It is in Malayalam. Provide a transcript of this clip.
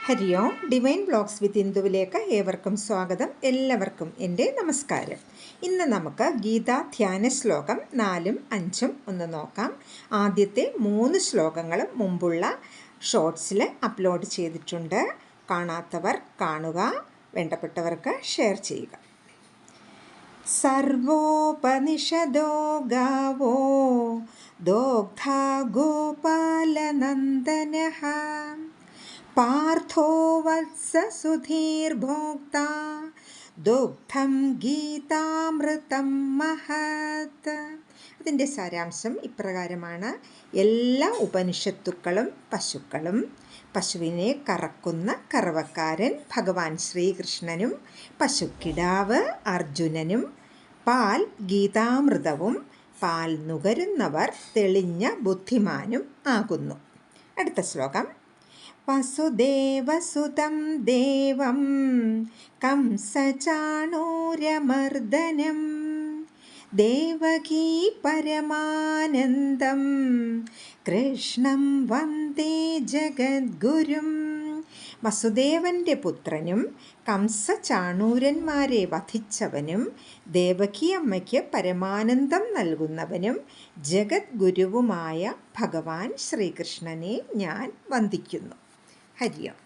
ഹരി ഓം. ഡിവൈൻ ബ്ലോഗ്സ് വിത്ത് ഇന്ദുവിലേക്ക് ഏവർക്കും സ്വാഗതം. എല്ലാവർക്കും എൻ്റെ നമസ്കാരം. ഇന്ന് നമുക്ക് ഗീതാ ധ്യാന ശ്ലോകം 4ഉം 5ഉം ഒന്ന് നോക്കാം. ആദ്യത്തെ 3 ശ്ലോകങ്ങളും മുമ്പുള്ള ഷോർട്സിൽ അപ്ലോഡ് ചെയ്തിട്ടുണ്ട്. കാണാത്തവർ കാണുക, വേണ്ടപ്പെട്ടവർക്ക് ഷെയർ ചെയ്യുക. സർവോപനിഷദോ ഗാവോ ദോഗ്ധാ ഗോപാലനന്ദനഃ പാർത്ഥോ വത്സ സുധീർഭോക്താ ദുഗ്ധം ഗീതാമൃതം മഹത്. അതിൻ്റെ സാരാംശം ഇപ്രകാരമാണ്: എല്ലാ ഉപനിഷത്തുക്കളും പശുക്കളും, പശുവിനെ കറക്കുന്ന കറവക്കാരൻ ഭഗവാൻ ശ്രീകൃഷ്ണനും, പശുക്കിടാവ് അർജുനനും, പാൽ ഗീതാമൃതവും, പാൽ നുകരുന്നവർ തെളിഞ്ഞ ബുദ്ധിമാനും ആകുന്നു. അടുത്ത ശ്ലോകം: വസുദേവസുതം ദേവം കംസചാണൂരമർദ്ദനം ദേവകീ പരമാനന്ദം കൃഷ്ണം വന്ദേ ജഗദ്ഗുരും. വസുദേവൻ്റെ പുത്രനും കംസചാണൂരന്മാരെ വധിച്ചവനും ദേവകി അമ്മയ്ക്ക് പരമാനന്ദം നൽകുന്നവനും ജഗദ്ഗുരുവുമായ ഭഗവാൻ ശ്രീകൃഷ്ണനെ ഞാൻ വന്ദിക്കുന്നു. ഹരി ഓം.